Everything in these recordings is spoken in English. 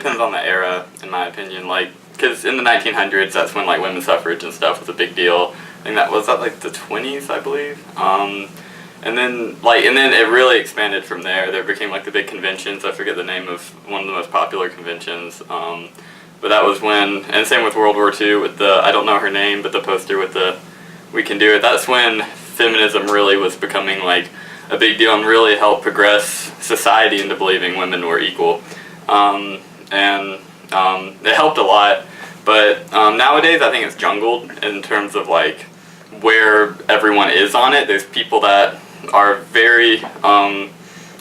depends on the era, in my opinion. Like, because in the 1900s, that's when like women's suffrage and stuff was a big deal. I think that was like the 20s, I believe. And then it really expanded from there. There became like the big conventions. I forget the name of one of the most popular conventions. But that was when, and same with World War II with the, I don't know her name, but the poster with the "We Can Do It." That's when feminism really was becoming like a big deal and really helped progress society into believing women were equal. It helped a lot. But nowadays I think it's jungled in terms of like where everyone is on it. There's people that are very, have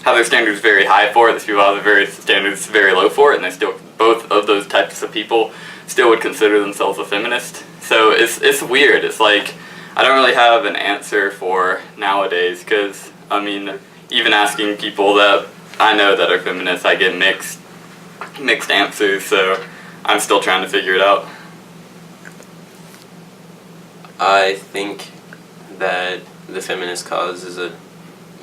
their standards very high for it. There's people who have their standards very low for it, and they still, both of those types of people still would consider themselves a feminist. So it's weird. It's like, I don't really have an answer for nowadays, because, I mean, even asking people that I know that are feminists, I get mixed answers, so I'm still trying to figure it out. I think that the feminist cause is a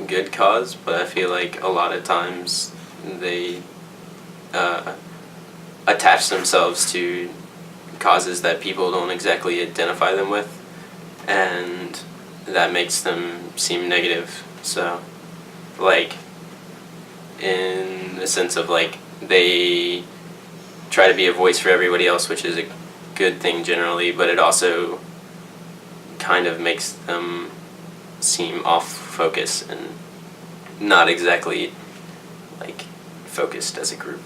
good cause, but I feel like a lot of times they attach themselves to causes that people don't exactly identify them with, and that makes them seem negative. So, like, in the sense of, like, they try to be a voice for everybody else, which is a good thing generally, but it also kind of makes them seem off focus and not exactly, like, focused as a group.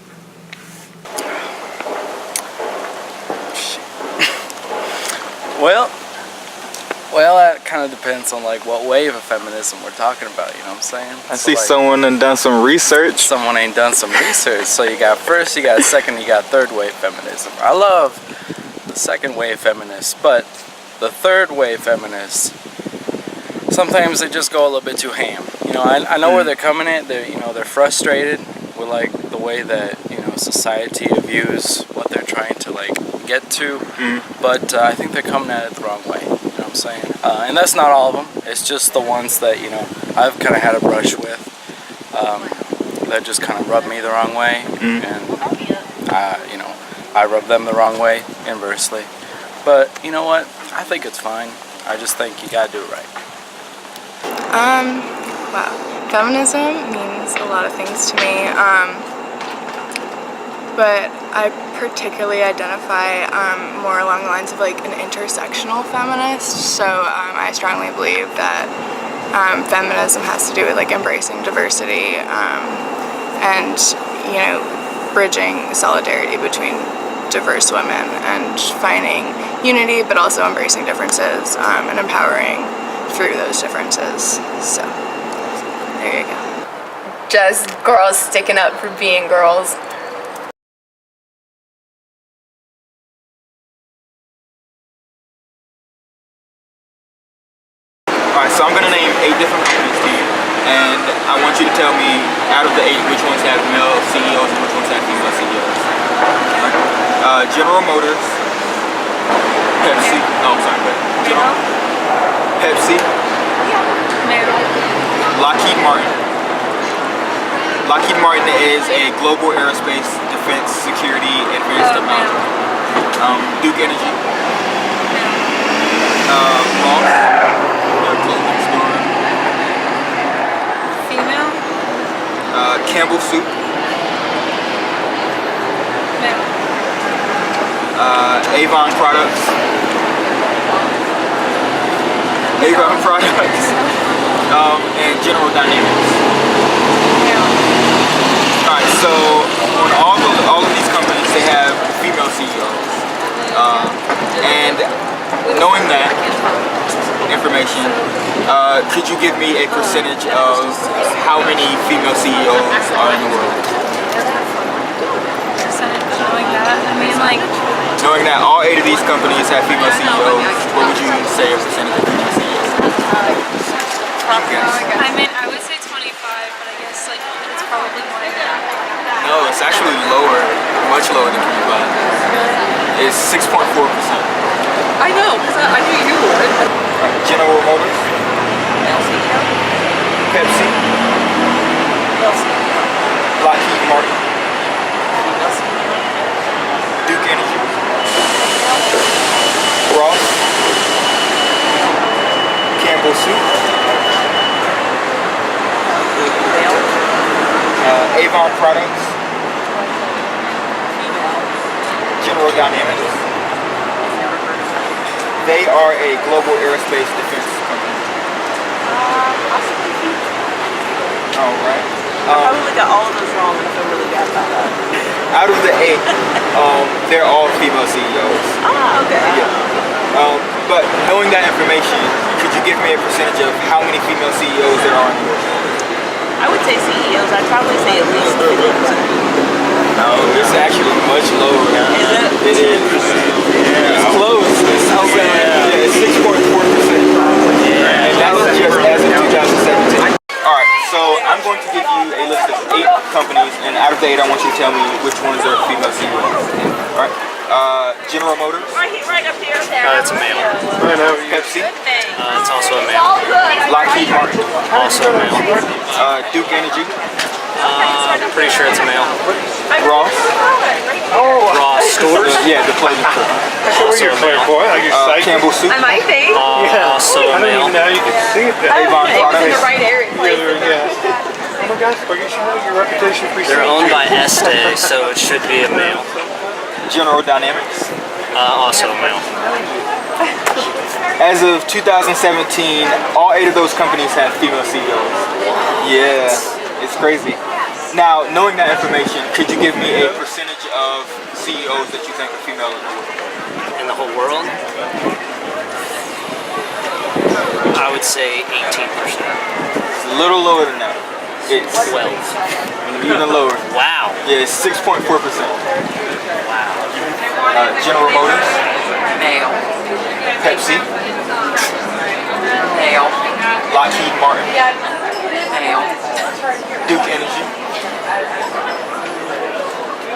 Well, that kind of depends on like what wave of feminism we're talking about, you know what I'm saying? I see like, someone and done some research. Someone ain't done some research. So you got first, you got second, you got third wave feminism. I love the second wave feminists, but the third wave feminists, sometimes they just go a little bit too ham. You know, I know where they're coming at. They're frustrated with like the way that, society views what they're trying to like get to, but I think they're coming at it the wrong way. You know what I'm saying? And that's not all of them. It's just the ones that I've kind of had a brush with that just kind of rub me the wrong way, and I rub them the wrong way inversely. But you know what? I think it's fine. I just think you gotta do it right. Wow. Feminism means a lot of things to me. But I particularly identify more along the lines of like an intersectional feminist. So I strongly believe that feminism has to do with like embracing diversity and bridging solidarity between diverse women and finding unity, but also embracing differences and empowering through those differences. So there you go. Just girls sticking up for being girls. Alright, so I'm going to name 8 different companies to you, and I want you to tell me, out of the 8, which ones have male CEOs and which ones have female CEOs. General Motors, Pepsi, Pepsi, Lockheed Martin. Lockheed Martin is a global aerospace, defense, security, and various technology. Duke Energy. Ross. Female? Campbell Soup. Male. Avon Products. Avon Products. And General Dynamics. Male. Alright, so on all of these companies, they have female CEOs. And knowing that information, could you give me a percentage of how many female CEOs are in the world? Percentage knowing that? I mean, like... Knowing that all 8 of these companies have female CEOs, what would you say a percentage of female CEOs? I mean, I would say 25, but I guess, like, it's probably more than that. No, it's actually lower, much lower than 25. It's 6.4%. I know, because I knew you would. General Motors. Male CEO? Pepsi. Male CEO. Lockheed Martin. Female CEO. Avon Products, General Dynamics. They are a global aerospace defense company. All right. I probably got all of those wrong and I feel really bad about that. Out of the 8, they're all female CEOs. Ah, okay. Yeah. But knowing that information, could you give me a percentage of how many female CEOs there are in the world? I would say CEOs, I'd probably say at least 50%. No, it's actually much lower. Is it? It is. It's close. It's 6.4%. And that's just as of 2017. Alright, so I'm going to give you a list of 8 companies, and out of the 8, I want you to tell me which ones are female CEOs. Alright. General Motors. Right up here. It's a male. Pepsi. It's also a male. Lockheed Martin. Also a male. Duke Energy. I'm pretty sure it's a male. Ross. Ross Stores. Yeah, the clothing store. Also a male. Campbell Soup. I might be. Also a male. Avon In the Products. right area. They're owned by Estee, so it should be a male. General Dynamics. Also a male. As of 2017, all 8 of those companies have female CEOs. Yeah, it's crazy. Now, knowing that information, could you give me a percentage of CEOs that you think are female in the world? In the whole world, I would say 18%. It's a little lower than that. It's 12. even lower. Wow. Yeah, it's 6.4%. Wow. General Motors. Male. Pepsi. Male. Lockheed Martin. Male. Duke Energy.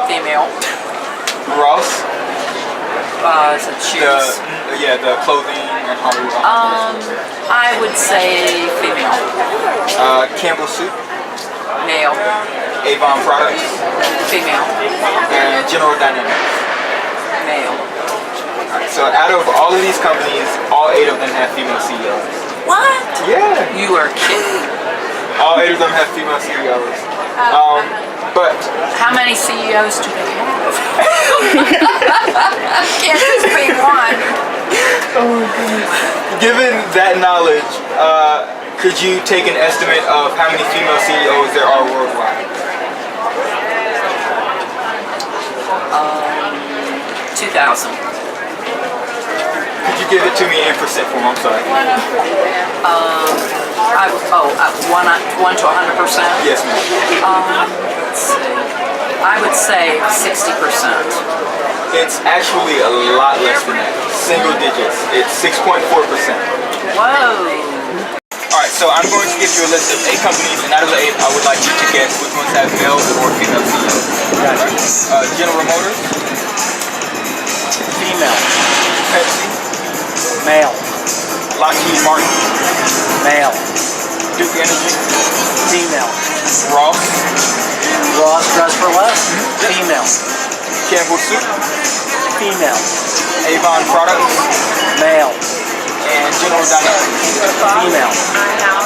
Female. Ross. Is it shoes? The clothing and hardware. I would say female. Campbell Soup. Male. Avon Products. Female. And General Dynamics. Male. So out of all of these companies, all 8 of them have female CEOs. What? Yeah. You are kidding. All 8 of them have female CEOs. But How many CEOs do they have? Can't just be one. given that knowledge, could you take an estimate of how many female CEOs there are worldwide? 2,000. Could you give it to me in percent form? I'm sorry. 1 to 100%? Yes, ma'am. Let's see. I would say 60%. It's actually a lot less than that. Single digits. It's 6.4%. Whoa. Alright, so I'm going to give you a list of 8 companies, and out of the 8, I would like you to guess which ones have male or female CEOs. General Motors. Female. Pepsi. Male. Lockheed Martin. Male. Duke Energy. Female. Ross. Ross Dress for Less. Female. Campbell Soup. Female. Avon Products. Male. And General Dynamics. Female.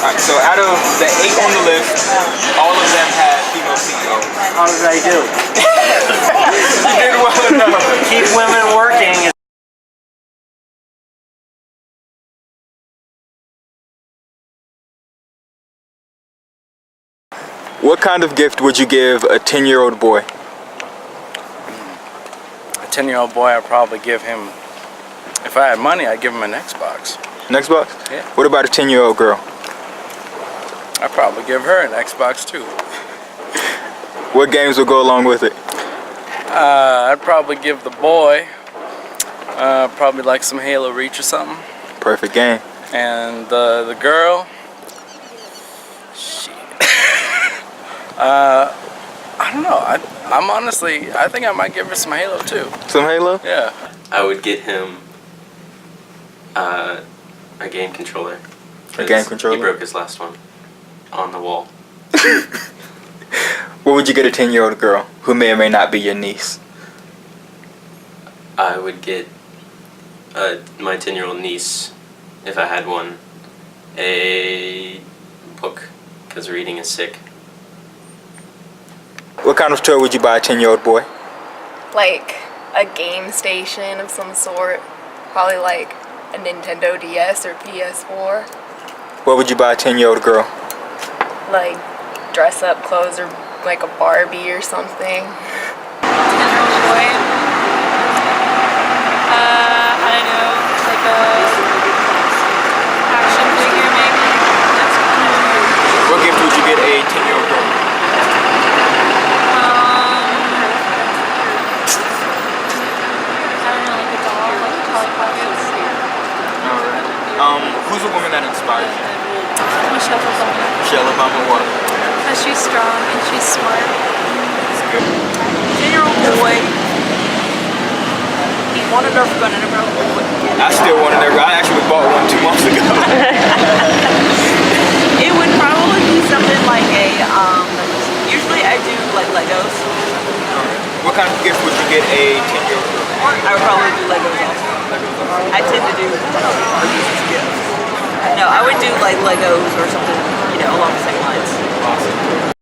Alright, so out of the 8 on the list, all of them have female CEOs. How did I do? You did well enough. Keep women working. What kind of gift would you give a 10-year-old boy? A 10-year-old boy, I'd probably give him, if I had money, I'd give him an Xbox. An Xbox? Yeah. What about a 10-year-old girl? I'd probably give her an Xbox too. What games will go along with it? I'd probably give the boy probably like some Halo Reach or something. Perfect game. And the girl, shit. I don't know. I'm honestly, I think I might give her some Halo too. Some Halo? Yeah. I would get him a game controller. A game controller? He broke his last one on the wall. What would you get a 10-year-old girl who may or may not be your niece? I would get my 10-year-old niece, if I had one, a book, because reading is sick. What kind of toy would you buy a 10-year-old boy? Like a game station of some sort. Probably like a Nintendo DS or PS4. What would you buy a 10-year-old girl? Like dress up clothes or like a Barbie or something. 10-year-old boy. I don't know, like a action figure maybe. That's What gift would you get a 10-year-old girl? I don't know, like a doll, like Polly Pockets. Alright. Who's a woman that inspires you? Michelle Obama. Michelle Obama, what? Because she's strong and she's smart. 10-year-old boy. He wanted Nerf gun and never I still want to know. I actually bought one 2 months ago. It would probably be something like a, usually I do like Legos. What kind of gift would you get a 10-year-old girl? I would probably do Legos also. I tend to do Barbies as gifts. No, I would do like Legos or something, along the same lines. Awesome.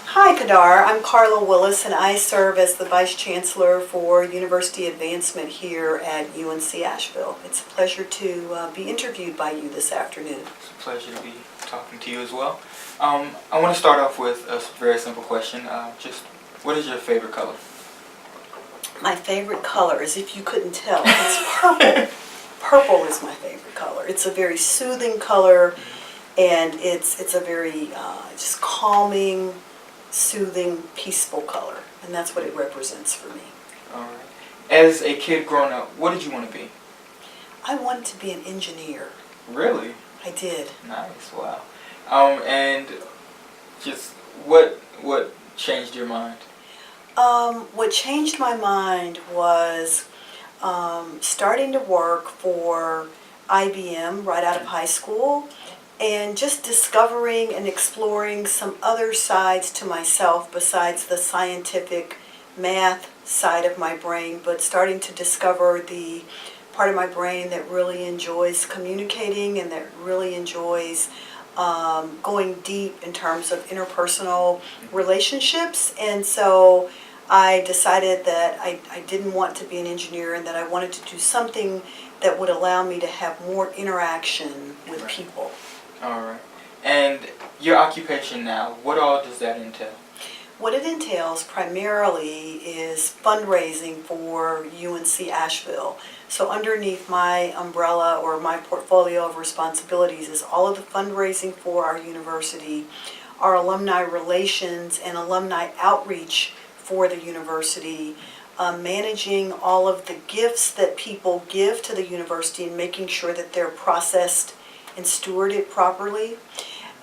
Hi, Kadar. I'm Carla Willis, and I serve as the Vice Chancellor for University Advancement here at UNC Asheville. It's a pleasure to be interviewed by you this afternoon. It's a pleasure to be talking to you as well. I want to start off with a very simple question. Just what is your favorite color? My favorite color, as if you couldn't tell, it's purple. Purple is my favorite color. It's a very soothing color, and it's a very just calming, soothing, peaceful color, and that's what it represents for me. All right. As a kid growing up, what did you want to be? I wanted to be an engineer. Really? I did. Nice. Wow. And just what changed your mind? What changed my mind was starting to work for IBM right out of high school, and just discovering and exploring some other sides to myself besides the scientific math side of my brain, but starting to discover the part of my brain that really enjoys communicating and that really enjoys going deep in terms of interpersonal relationships. And so I decided that I didn't want to be an engineer, and that I wanted to do something that would allow me to have more interaction with people. All right. And your occupation now, what all does that entail? What it entails primarily is fundraising for UNC Asheville. So underneath my umbrella or my portfolio of responsibilities is all of the fundraising for our university, our alumni relations and alumni outreach for the university, managing all of the gifts that people give to the university and making sure that they're processed and stewarded properly.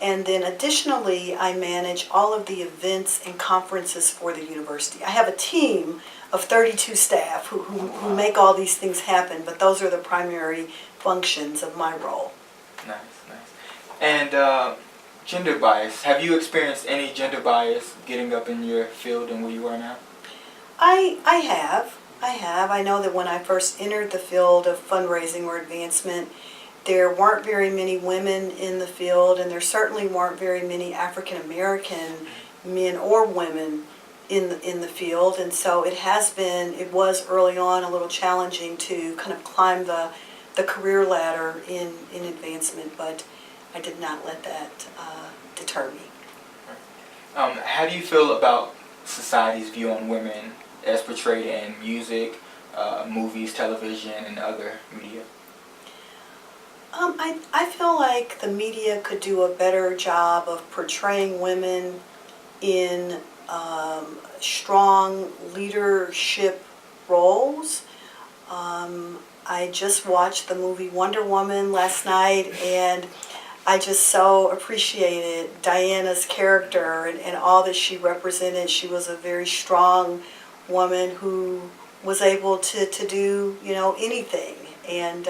And then additionally, I manage all of the events and conferences for the university. I have a team of 32 staff who make all these things happen, but those are the primary functions of my role. Nice, nice. And gender bias. Have you experienced any gender bias getting up in your field and where you are now? I have. I know that when I first entered the field of fundraising or advancement, there weren't very many women in the field, and there certainly weren't very many African American men or women in the field. And so it was early on a little challenging to kind of climb the career ladder in advancement, but I did not let that deter me. How do you feel about society's view on women as portrayed in music, movies, television, and other media? I feel like the media could do a better job of portraying women in strong leadership roles. I just watched the movie Wonder Woman last night, and I just so appreciated Diana's character and all that she represented. She was a very strong woman who was able to do, anything. And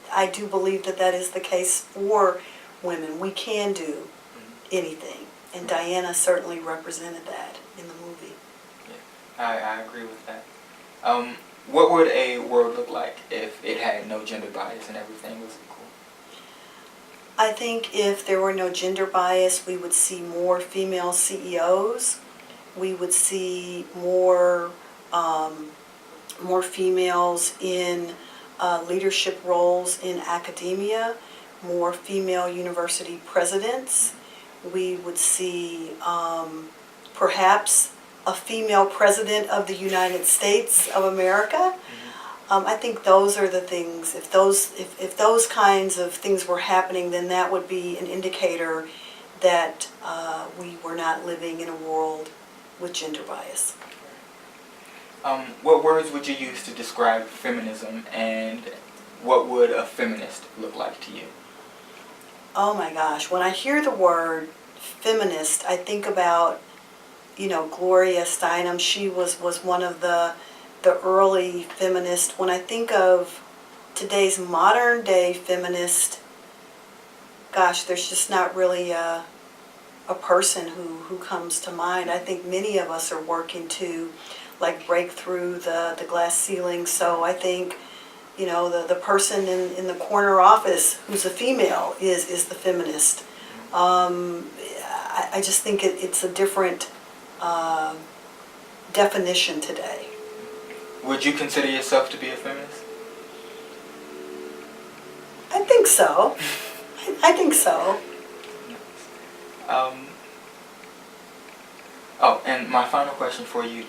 I do believe that is the case for women. We can do anything. And Diana certainly represented that in the movie. Yeah, I agree with that. What would a world look like if it had no gender bias and everything was equal? I think if there were no gender bias, we would see more female CEOs. We would see more females in leadership roles in academia, more female university presidents. We would see perhaps a female president of the United States of America. I think those are the things. If those kinds of things were happening, then that would be an indicator that we were not living in a world with gender bias. What words would you use to describe feminism, and what would a feminist look like to you? Oh my gosh, when I hear the word feminist, I think about, Gloria Steinem. She was one of the early feminists. When I think of today's modern day feminist, gosh, there's just not really a person who comes to mind. I think many of us are working to break through the glass ceiling. So I think, the person in the corner office who's a female is the feminist. I just think it's a different definition today. Would you consider yourself to be a feminist? I think so. I think so. And my final question for you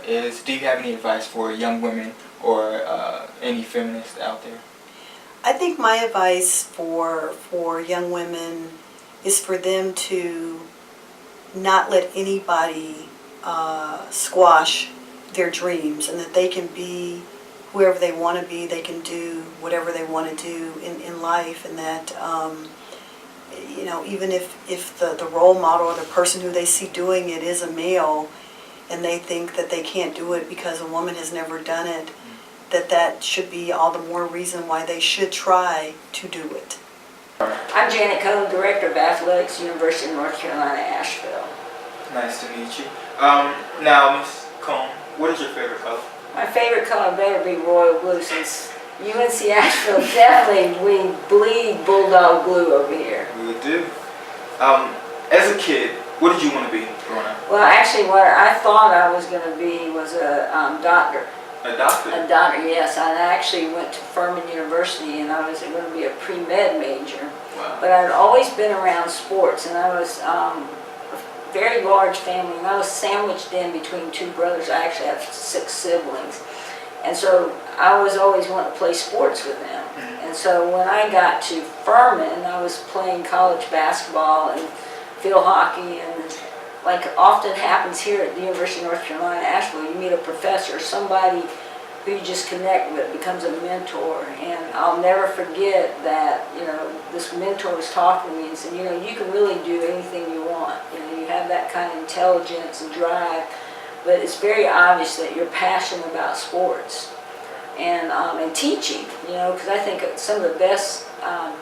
is, do you have any advice for young women or any feminists out there? I think my advice for young women is for them to not let anybody squash their dreams, and that they can be whoever they want to be. They can do whatever they want to do in life, and that even if the role model or the person who they see doing it is a male, and they think that they can't do it because a woman has never done it, that should be all the more reason why they should try to do it. I'm Janet Cohn, Director of Athletics, University of North Carolina, Asheville. Nice to meet you. Now, Ms. Cohn, what is your favorite color? My favorite color better be royal blue, since UNC Asheville definitely, we bleed bulldog blue over here. We do. As a kid, what did you want to be growing up? Well, actually, what I thought I was going to be was a doctor. A doctor? A doctor, yes. I actually went to Furman University, and I was going to be a pre-med major. Wow. But I'd always been around sports, and I was a very large family, and I was sandwiched in between two brothers. I actually have 6 siblings. And so I was always wanting to play sports with them. And so when I got to Furman, I was playing college basketball and field hockey, and like often happens here at the University of North Carolina, Asheville, you meet a professor, somebody who you just connect with, becomes a mentor. And I'll never forget that, this mentor was talking to me and said, you can really do anything you want. You have that kind of intelligence and drive, but it's very obvious that you're passionate about sports and teaching, because I think some of the best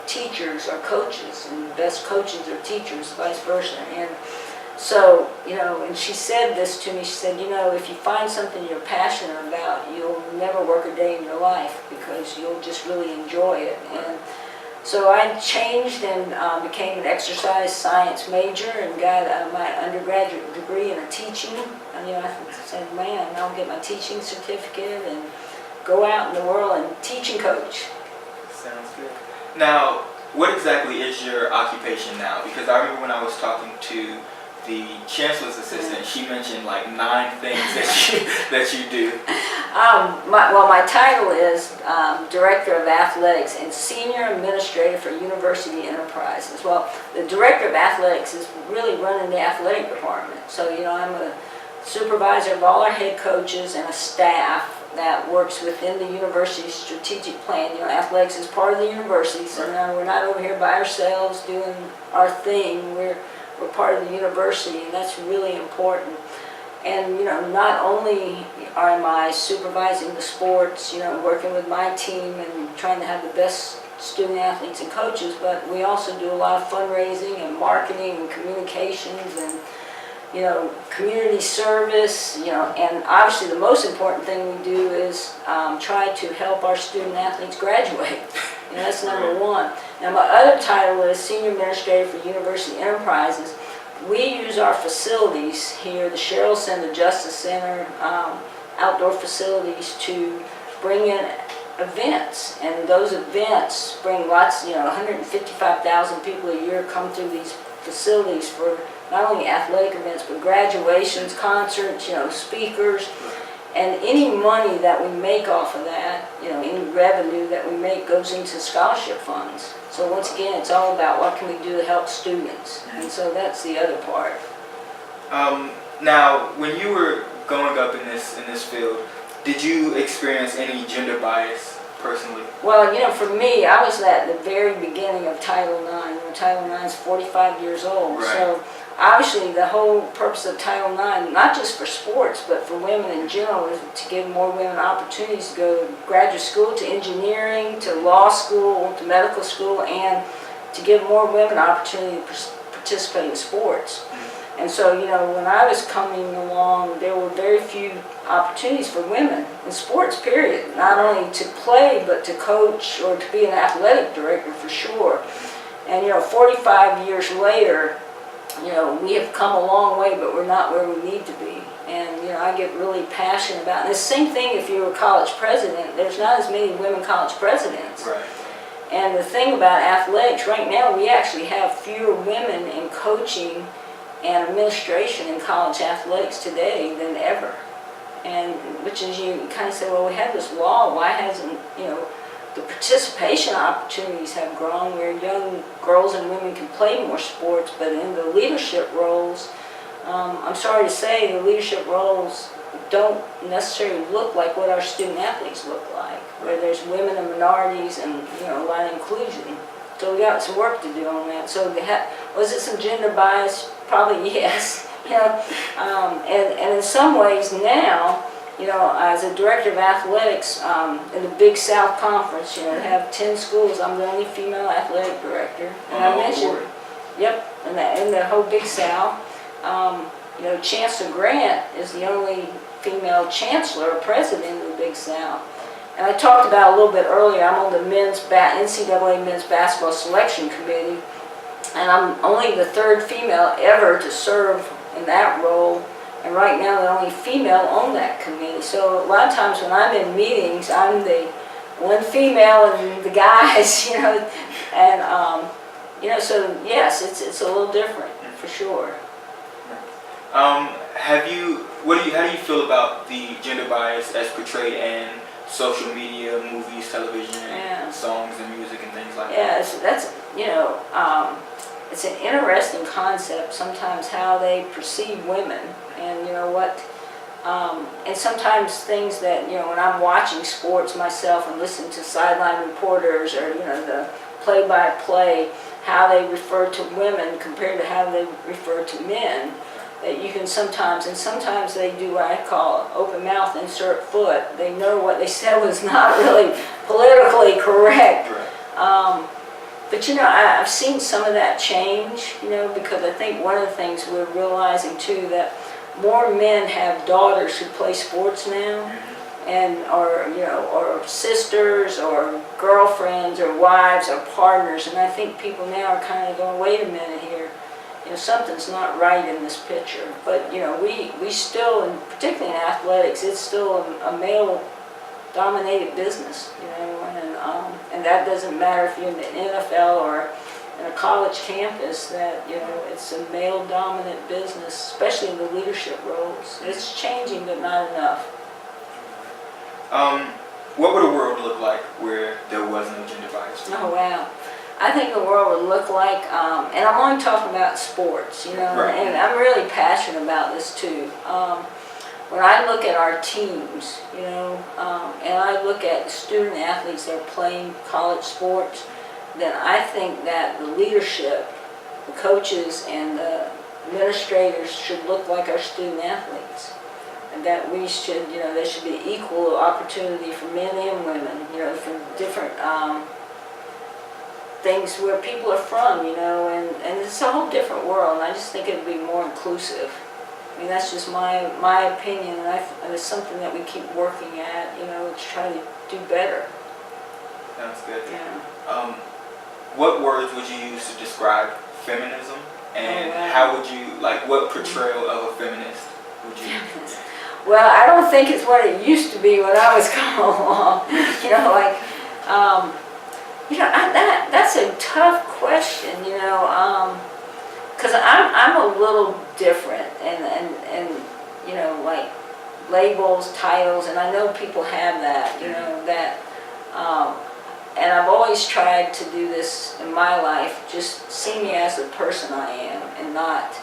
teachers are coaches, and the best coaches are teachers, vice versa. And so, and she said this to me, she said, if you find something you're passionate about, you'll never work a day in your life because you'll just really enjoy it. And so I changed and became an exercise science major and got my undergraduate degree in teaching. And, I said, man, I'll get my teaching certificate and go out in the world and teach and coach. Sounds good. Now, what exactly is your occupation now? Because I remember when I was talking to the chancellor's assistant, she mentioned like 9 things that you do. My title is Director of Athletics and Senior Administrator for University Enterprises. Well, the Director of Athletics is really running the athletic department. So, I'm a supervisor of all our head coaches and a staff that works within the university's strategic plan. Athletics is part of the university, so we're not over here by ourselves doing our thing. We're part of the university, and that's really important. And not only am I supervising the sports, working with my team and trying to have the best student athletes and coaches, but we also do a lot of fundraising and marketing and communications, and community service, and obviously the most important thing we do is try to help our student athletes graduate. That's number one. Now my other title is Senior Administrator for University Enterprises. We use our facilities here, the Sherrill Center, the Justice Center, outdoor facilities to bring in events, and those events bring lots, 155,000 people a year come through these facilities for not only athletic events, but graduations, concerts, speakers, and any money that we make off of that, any revenue that we make goes into scholarship funds. So once again, it's all about what can we do to help students, and so that's the other part. Now, when you were growing up in this field, did you experience any gender bias personally? Well, for me, I was at the very beginning of Title IX. Title IX is 45 years old, right. So obviously the whole purpose of Title IX, not just for sports, but for women in general, is to give more women opportunities to go to graduate school, to engineering, to law school, to medical school, and to give more women opportunity to participate in sports. And so, when I was coming along, there were very few opportunities for women in sports, period. Not only to play, but to coach or to be an athletic director for sure. And, 45 years later, we have come a long way, but we're not where we need to be. And, I get really passionate about it. And the same thing if you're a college president. There's not as many women college presidents. Right. And the thing about athletics, right now we actually have fewer women in coaching and administration in college athletics today than ever. And which is, you kind of say, well, we have this law, why hasn't, the participation opportunities have grown where young girls and women can play more sports, but in the leadership roles, I'm sorry to say, the leadership roles don't necessarily look like what our student athletes look like, where there's women and minorities and, a lot of inclusion. So we got some work to do on that. So was it some gender bias? Probably yes. And in some ways now, as a director of athletics in the Big South Conference, have 10 schools. I'm the only female athletic director. And I mentioned, yep, in the whole Big South. Chancellor Grant is the only female chancellor or president of the Big South. And I talked about a little bit earlier, I'm on the NCAA Men's Basketball Selection Committee, and I'm only the third female ever to serve in that role, and right now the only female on that committee. So a lot of times when I'm in meetings, I'm the one female and the guys, so yes, it's a little different for sure. How do you feel about the gender bias as portrayed in social media, movies, television, songs and music and things like that? Yeah, that's it's an interesting concept sometimes how they perceive women, and and sometimes things that when I'm watching sports myself and listening to sideline reporters or the play-by-play, how they refer to women compared to how they refer to men. That you can sometimes they do what I call open mouth, insert foot. They know what they said was not really politically correct. Right. But I've seen some of that change, because I think one of the things we're realizing too, that more men have daughters who play sports now, and or sisters or girlfriends or wives or partners, and I think people now are kind of going, wait a minute here. Something's not right in this picture. But, we still, and particularly in athletics, it's still a male-dominated business, and that doesn't matter if you're in the NFL or in a college campus, that, it's a male-dominant business, especially in the leadership roles. It's changing, but not enough. What would a world look like where there was no gender bias? Oh, wow. I think the world would look like, and I'm only talking about sports, Right. and I'm really passionate about this too. When I look at our teams, and I look at student athletes that are playing college sports, then I think that the leadership, the coaches, and the administrators should look like our student athletes. And that we should, there should be equal opportunity for men and women, from different things where people are from, and it's a whole different world, and I just think it would be more inclusive. I mean, that's just my opinion, and it's something that we keep working at, you know, to try to do better. Sounds good. Yeah. What words would you use to describe feminism? And how would you, like, what portrayal of a feminist would you use? Well, I don't think it's what it used to be when I was coming along. You know, like, that's a tough question, you know, because I'm a little different, and you know, like labels, titles, and I know people have that, you know, that, and I've always tried to do this in my life, just see me as the person I am, and not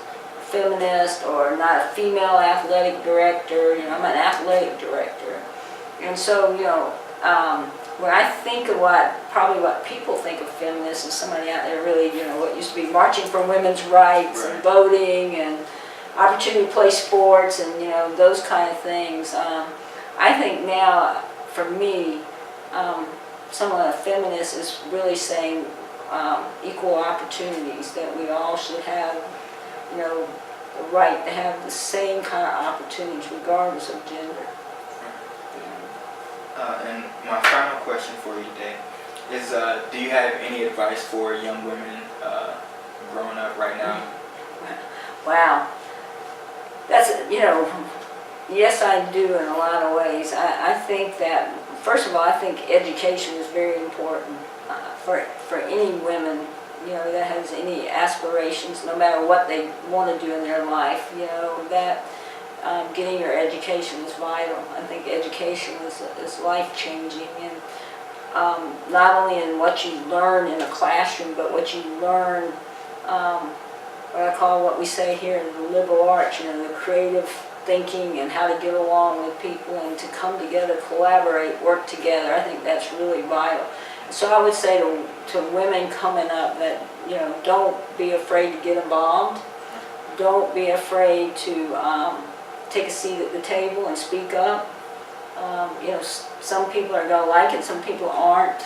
feminist or not a female athletic director. You know, I'm an athletic director, and so, you know, when I think of probably what people think of feminists is somebody out there really, you know, what used to be marching for women's rights and voting and opportunity to play sports and, you know, those kind of things. I think now, for me, someone a feminist is really saying equal opportunities, that we all should have, you know, the right to have the same kind of opportunities regardless of gender. And my final question for you today is, do you have any advice for young women growing up right now? Wow. That's, you know, yes, I do in a lot of ways. I think that, first of all, I think education is very important for any women, you know, that has any aspirations, no matter what they want to do in their life, you know, that getting your education is vital. I think education is life-changing, and not only in what you learn in a classroom, but what you learn, what I call, what we say here in the liberal arts, you know, the creative thinking and how to get along with people and to come together, collaborate, work together. I think that's really vital. So I would say to women coming up that, you know, don't be afraid to get involved. Don't be afraid to take a seat at the table and speak up. You know, some people are going to like it, some people aren't.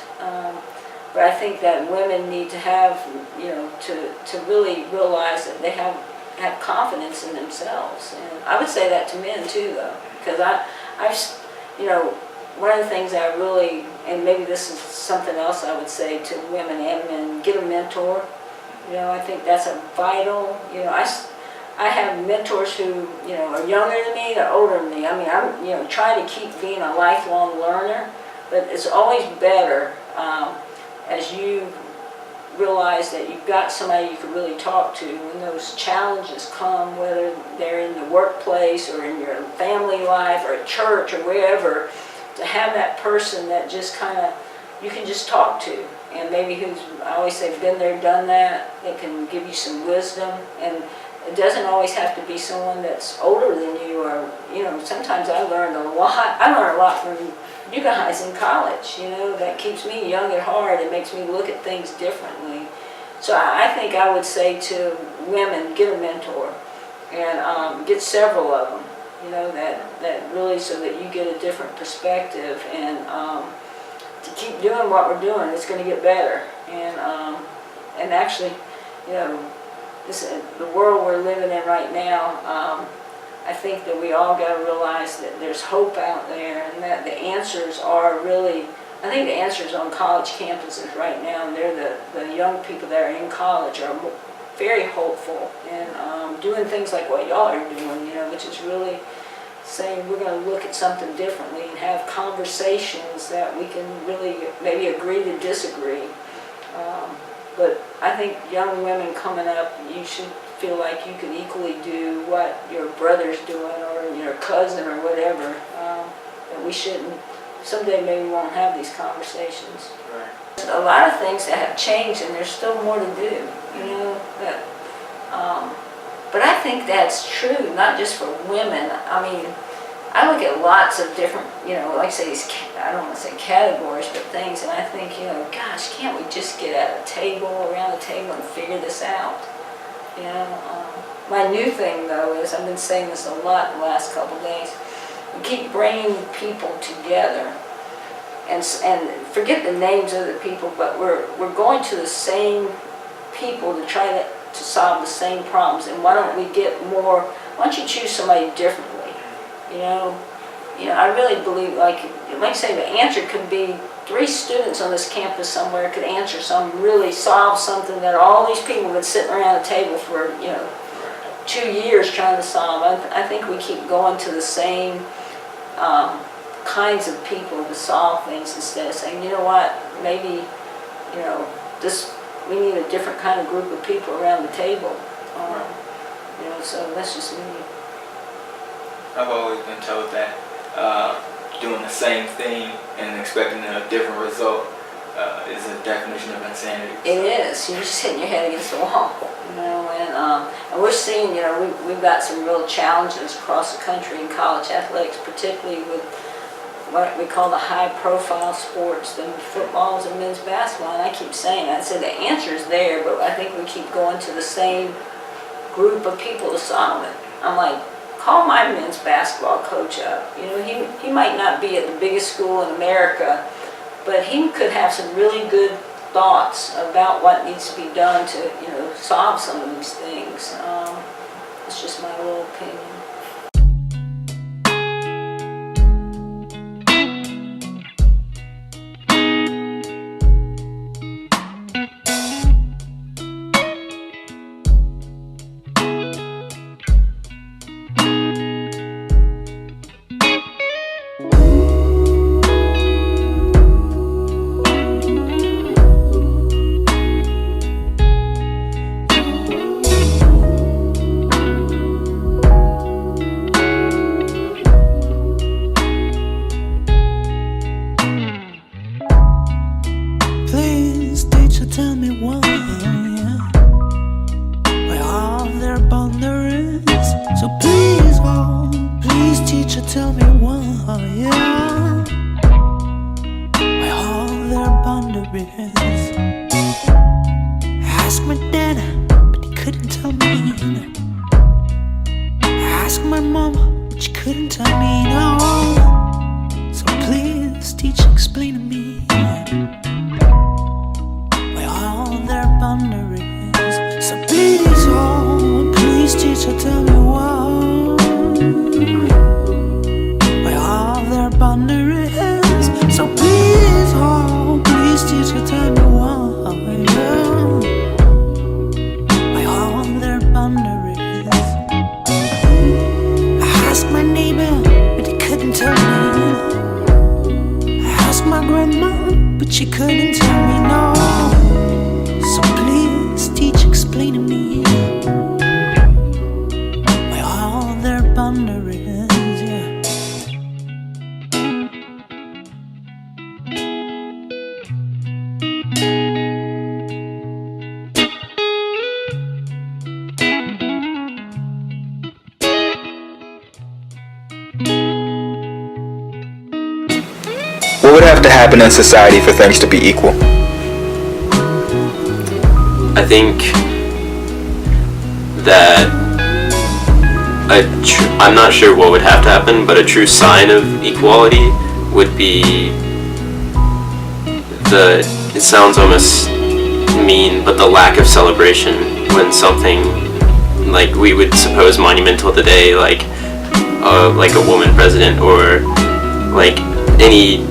But I think that women need to have, you know, to really realize that they have confidence in themselves. And I would say that to men too, though, because I've, you know, one of the things I really, and maybe this is something else I would say to women and men, get a mentor. You know, I think that's a vital, you know, I have mentors who, you know, are younger than me, they're older than me. I mean, I'm, you know, trying to keep being a lifelong learner, but it's always better as you realize that you've got somebody you can really talk to when those challenges come, whether they're in the workplace or in your family life or at church or wherever, to have that person that just kind of, you can just talk to, and maybe who's, I always say, been there, done that, that can give you some wisdom. And it doesn't always have to be someone that's older than you, or, you know, sometimes I learned a lot. I learned a lot from you guys in college, you know, that keeps me young at heart and makes me look at things differently. So I think I would say to women, get a mentor, and get several of them, you know, that really, so that you get a different perspective, and to keep doing what we're doing, it's going to get better. And actually, you know, the world we're living in right now, I think that we all got to realize that there's hope out there, and that the answers are really, I think the answers on college campuses right now, and they're the young people that are in college are very hopeful, and doing things like what y'all are doing, you know, which is really saying we're going to look at something differently and have conversations that we can really maybe agree to disagree. But I think young women coming up, you should feel like you can equally do what your brother's doing or your cousin or whatever. That we shouldn't, someday maybe we won't have these conversations. Right. A lot of things that have changed, and there's still more to do, you know. But I think that's true, not just for women. I mean, I look at lots of different, you know, like I say, these, I don't want to say categories, but things, and I think, you know, gosh, can't we just get at a table, around the table, and figure this out? You know, my new thing, though, is, I've been saying this a lot the last couple of days, we keep bringing people together, and forget the names of the people, but we're going to the same people to try to solve the same problems, and why don't we get more why don't you choose somebody differently? I really believe, like I say, the answer could be 3 students on this campus somewhere could answer really solve something that all these people have been sitting around a table for, 2 years trying to solve. I think we keep going to the same kinds of people to solve things instead of saying, you know what, maybe, we need a different kind of group of people around the table. So that's just me. I've always been told that doing the same thing and expecting a different result is a definition of insanity. It is. You're just hitting your head against the wall. And we're seeing, we've got some real challenges across the country in college athletics, particularly with what we call the high-profile sports, the footballs and men's basketball. And I keep saying, I said the answer's there, but I think we keep going to the same group of people to solve it. I'm like, call my men's basketball coach up. He might not be at the biggest school in America, but he could have some really good thoughts about what needs to be done to, solve some of these things. It's just my little opinion. Tell me why, why are there boundaries? So please, oh, please teacher, tell me why, why are there boundaries? Ask my dad, but he couldn't tell me. Ask my mom, but she couldn't tell me, no. So please teacher, explain to me. So please, oh, please teacher, tell me why are there boundaries? So please, oh, please teacher, tell me why are there boundaries? I asked my neighbor, but he couldn't tell me. I asked my grandma, but she couldn't tell me, no. So please, teach, explain to me, why are there boundaries, yeah. What would have to happen in society for things to be equal? I think that I'm not sure what would have to happen, but a true sign of equality would be it sounds almost mean, but the lack of celebration when something like we would suppose monumental today, like a woman president, or like any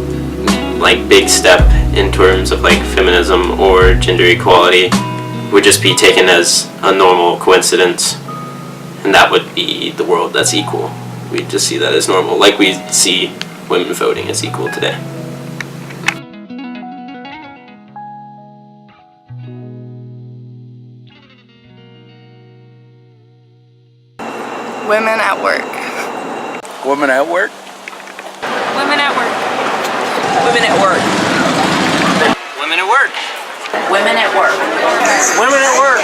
like big step in terms of like feminism or gender equality would just be taken as a normal coincidence, and that would be the world that's equal. We'd just see that as normal, like we see women voting as equal today. Women at work. Women at work? Women at work. Women at work. Women at work. Women at work. Women at work.